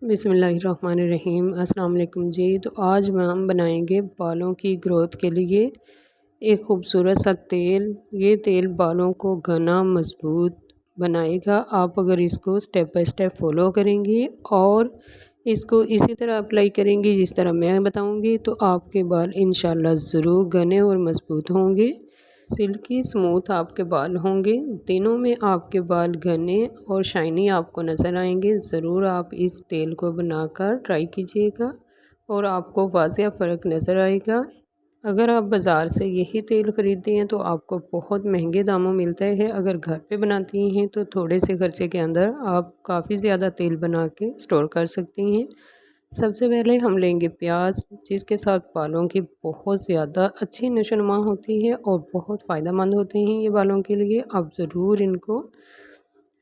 बिस्मिल्लाहिर्रहमानिर्रहीम। अस्सलाम वालेकुम जी। तो आज हम बनाएंगे बालों की ग्रोथ के लिए एक खूबसूरत सा तेल। ये तेल बालों को घना मजबूत बनाएगा। आप अगर इसको स्टेप बाय स्टेप फॉलो करेंगी और इसको इसी तरह अप्लाई करेंगी जिस तरह मैं बताऊंगी, तो आपके बाल इंशाल्लाह ज़रूर घने और मजबूत होंगे। सिल्की स्मूथ आपके बाल होंगे। दिनों में आपके बाल घने और शाइनी आपको नज़र आएंगे। ज़रूर आप इस तेल को बनाकर ट्राई कीजिएगा और आपको वाज़िया फ़र्क नज़र आएगा। अगर आप बाज़ार से यही तेल ख़रीदते हैं तो आपको बहुत महंगे दामों मिलता है। अगर घर पे बनाती हैं तो थोड़े से खर्चे के अंदर आप काफ़ी ज़्यादा तेल बना के स्टोर कर सकती हैं। सबसे पहले हम लेंगे प्याज, जिसके साथ बालों की बहुत ज़्यादा अच्छी नशोनुमा होती है और बहुत फ़ायदेमंद होते हैं ये बालों के लिए। आप ज़रूर इनको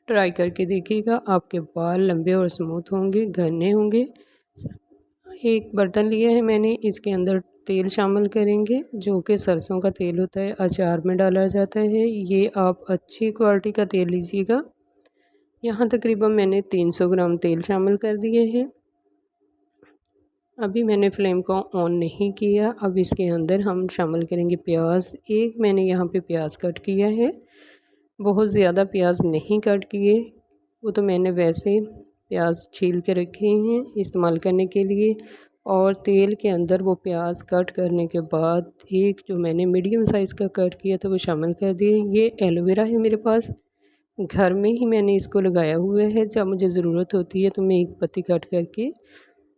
ट्राई करके देखिएगा। आपके बाल लंबे और स्मूथ होंगे, घने होंगे। एक बर्तन लिया है मैंने, इसके अंदर तेल शामिल करेंगे जो कि सरसों का तेल होता है, अचार में डाला जाता है। ये आप अच्छी क्वालिटी का तेल लीजिएगा। यहाँ तकरीबन मैंने 300 ग्राम तेल शामिल कर दिए हैं। अभी मैंने फ्लेम को ऑन नहीं किया। अब इसके अंदर हम शामिल करेंगे प्याज। एक मैंने यहाँ पे प्याज कट किया है, बहुत ज़्यादा प्याज नहीं कट किए, वो तो मैंने वैसे प्याज छील के रखे हैं इस्तेमाल करने के लिए। और तेल के अंदर वो प्याज कट करने के बाद एक जो मैंने मीडियम साइज़ का कट किया था वो शामिल कर दिए। ये एलोवेरा है मेरे पास, घर में ही मैंने इसको लगाया हुआ है। जब मुझे ज़रूरत होती है तो मैं एक पत्ती कट करके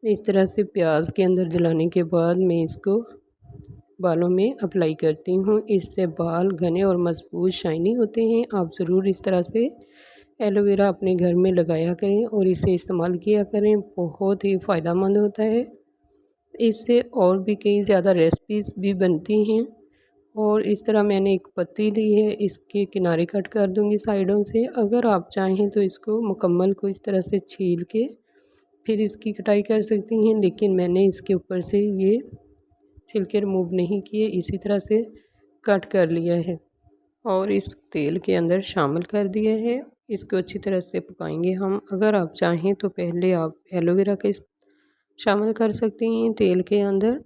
इस तरह से प्याज के अंदर जलाने के बाद मैं इसको बालों में अप्लाई करती हूँ। इससे बाल घने और मजबूत शाइनी होते हैं। आप ज़रूर इस तरह से एलोवेरा अपने घर में लगाया करें और इसे इस्तेमाल किया करें, बहुत ही फ़ायदेमंद होता है। इससे और भी कई ज़्यादा रेसिपीज़ भी बनती हैं। और इस तरह मैंने एक पत्ती ली है, इसके किनारे कट कर दूँगी साइडों से। अगर आप चाहें तो इसको मुकम्मल को इस तरह से छील के फिर इसकी कटाई कर सकती हैं, लेकिन मैंने इसके ऊपर से ये छिलके रिमूव नहीं किए, इसी तरह से कट कर लिया है और इस तेल के अंदर शामिल कर दिया है। इसको अच्छी तरह से पकाएंगे हम। अगर आप चाहें तो पहले आप एलोवेरा का शामिल कर सकती हैं तेल के अंदर,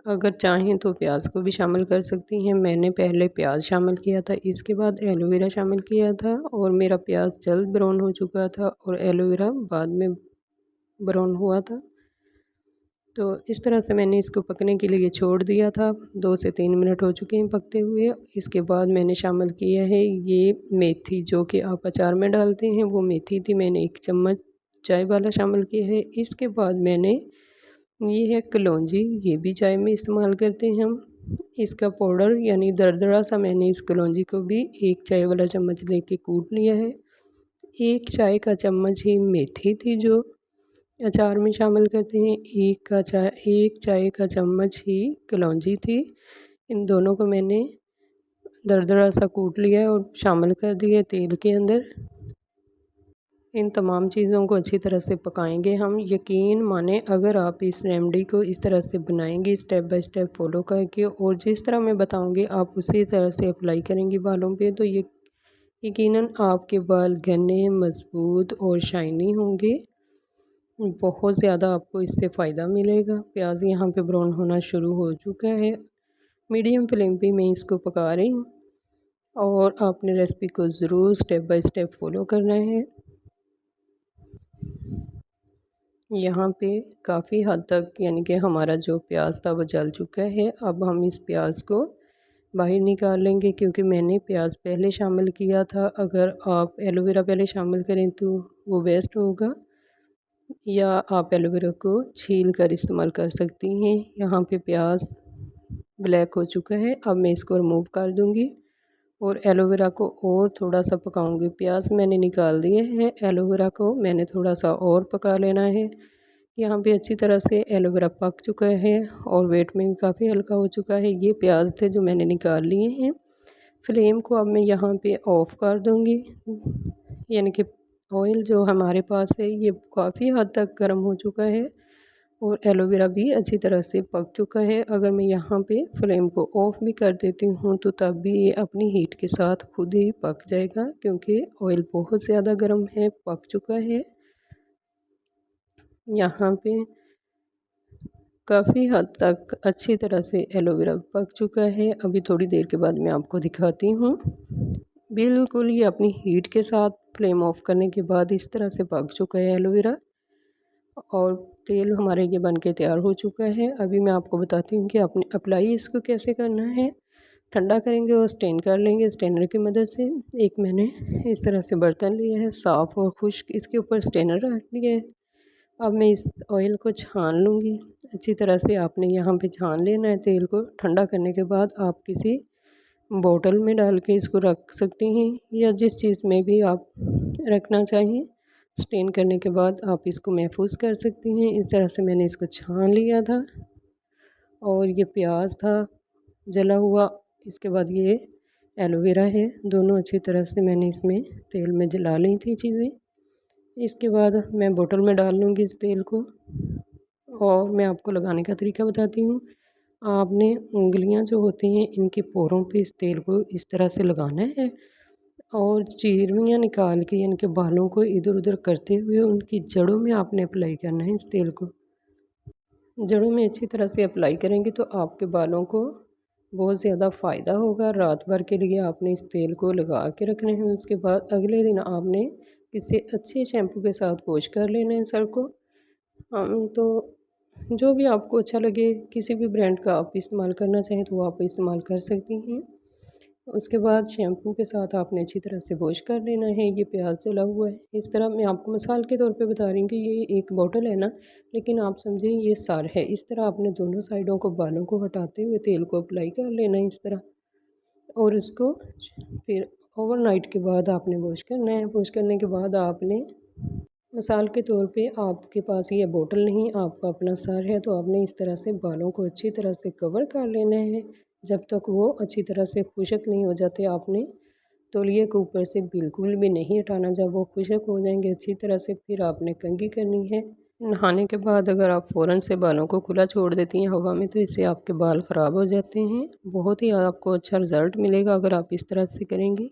अगर चाहें तो प्याज को भी शामिल कर सकती हैं। मैंने पहले प्याज शामिल किया था, इसके बाद एलोवेरा शामिल किया था और मेरा प्याज जल्द ब्राउन हो चुका था और एलोवेरा बाद में ब्राउन हुआ था। तो इस तरह से मैंने इसको पकने के लिए छोड़ दिया था। 2 से 3 मिनट हो चुके हैं पकते हुए। इसके बाद मैंने शामिल किया है ये मेथी, जो कि आप अचार में डालते हैं, वो मेथी थी। मैंने 1 चम्मच चाय वाला शामिल किया है। इसके बाद मैंने ये है कलौंजी, ये भी चाय में इस्तेमाल करते हैं हम। इसका पाउडर यानी दरदरा सा मैंने इस कलौंजी को भी 1 चाय वाला चम्मच लेके कूट लिया है। 1 चाय का चम्मच ही मेथी थी जो अचार में शामिल करते हैं, 1 चाय का चम्मच ही कलौंजी थी। इन दोनों को मैंने दरदरा सा कूट लिया है और शामिल कर दिया तेल के अंदर। इन तमाम चीज़ों को अच्छी तरह से पकाएंगे हम। यकीन माने अगर आप इस रेमेडी को इस तरह से बनाएंगे स्टेप बाय स्टेप फॉलो करके और जिस तरह मैं बताऊंगी आप उसी तरह से अप्लाई करेंगी बालों पे, तो ये यकीनन आपके बाल घने, मजबूत और शाइनी होंगे। बहुत ज़्यादा आपको इससे फ़ायदा मिलेगा। प्याज यहाँ पे ब्राउन होना शुरू हो चुका है। मीडियम फ्लेम पे मैं इसको पका रही हूँ और आपने रेसिपी को ज़रूर स्टेप बाय स्टेप फॉलो करना है। यहाँ पे काफ़ी हद तक यानी कि हमारा जो प्याज था वो जल चुका है। अब हम इस प्याज को बाहर निकाल लेंगे क्योंकि मैंने प्याज पहले शामिल किया था। अगर आप एलोवेरा पहले शामिल करें तो वो वेस्ट होगा, या आप एलोवेरा को छील कर इस्तेमाल कर सकती हैं। यहाँ पे प्याज ब्लैक हो चुका है। अब मैं इसको रिमूव कर दूँगी और एलोवेरा को और थोड़ा सा पकाऊंगी। प्याज मैंने निकाल दिए हैं, एलोवेरा को मैंने थोड़ा सा और पका लेना है। यहाँ पे अच्छी तरह से एलोवेरा पक चुका है और वेट में भी काफ़ी हल्का हो चुका है। ये प्याज थे जो मैंने निकाल लिए हैं। फ्लेम को अब मैं यहाँ पे ऑफ़ कर दूँगी, यानी कि ऑयल जो हमारे पास है ये काफ़ी हद तक गर्म हो चुका है और एलोवेरा भी अच्छी तरह से पक चुका है। अगर मैं यहाँ पे फ्लेम को ऑफ़ भी कर देती हूँ तो तब भी ये अपनी हीट के साथ खुद ही पक जाएगा, क्योंकि ऑयल बहुत ज़्यादा गर्म है, पक चुका है। यहाँ पे काफ़ी हद तक अच्छी तरह से एलोवेरा पक चुका है। अभी थोड़ी देर के बाद मैं आपको दिखाती हूँ। बिल्कुल ये अपनी हीट के साथ फ्लेम ऑफ करने के बाद इस तरह से पक चुका है एलोवेरा, और तेल हमारे ये बन के तैयार हो चुका है। अभी मैं आपको बताती हूँ कि आपने अप्लाई इसको कैसे करना है। ठंडा करेंगे और स्टेन कर लेंगे स्टेनर की मदद से। एक मैंने इस तरह से बर्तन लिया है साफ़ और खुश्क, इसके ऊपर स्टेनर रख दिया है। अब मैं इस ऑयल को छान लूँगी अच्छी तरह से। आपने यहाँ पे छान लेना है तेल को। ठंडा करने के बाद आप किसी बोतल में डाल के इसको रख सकती हैं, या जिस चीज़ में भी आप रखना चाहें। स्टेन करने के बाद आप इसको महफूज कर सकती हैं। इस तरह से मैंने इसको छान लिया था। और ये प्याज था जला हुआ, इसके बाद ये एलोवेरा है, दोनों अच्छी तरह से मैंने इसमें तेल में जला ली थी चीज़ें। इसके बाद मैं बोतल में डाल लूँगी इस तेल को, और मैं आपको लगाने का तरीका बताती हूँ। आपने उंगलियां जो होती हैं इनके पोरों पे इस तेल को इस तरह से लगाना है, और चीरवियाँ निकाल के इनके बालों को इधर उधर करते हुए उनकी जड़ों में आपने अप्लाई करना है इस तेल को। जड़ों में अच्छी तरह से अप्लाई करेंगे तो आपके बालों को बहुत ज़्यादा फ़ायदा होगा। रात भर के लिए आपने इस तेल को लगा के रखना है। उसके बाद अगले दिन आपने किसी अच्छे शैम्पू के साथ वॉश कर लेना है सर को। तो जो भी आपको अच्छा लगे, किसी भी ब्रांड का आप इस्तेमाल करना चाहें तो वो आप इस्तेमाल कर सकती हैं। उसके बाद शैम्पू के साथ आपने अच्छी तरह से वॉश कर लेना है। ये प्याज जला हुआ है, इस तरह मैं आपको मिसाल के तौर पे बता रही हूँ कि ये एक बॉटल है ना, लेकिन आप समझें ये सर है। इस तरह आपने दोनों साइडों को बालों को हटाते हुए तेल को अप्लाई कर लेना है इस तरह, और उसको फिर ओवरनाइट के बाद आपने वॉश करना है। वॉश करने के बाद आपने मिसाल के तौर पे आपके पास ये बोतल नहीं, आपका अपना सर है, तो आपने इस तरह से बालों को अच्छी तरह से कवर कर लेना है जब तक वो अच्छी तरह से खुश्क नहीं हो जाते। आपने तौलिए के ऊपर से बिल्कुल भी नहीं हटाना। जब वो खुश्क हो जाएंगे अच्छी तरह से, फिर आपने कंघी करनी है। नहाने के बाद अगर आप फ़ौरन से बालों को खुला छोड़ देती हैं हवा में, तो इससे आपके बाल ख़राब हो जाते हैं। बहुत ही आपको अच्छा रिज़ल्ट मिलेगा अगर आप इस तरह से करेंगी।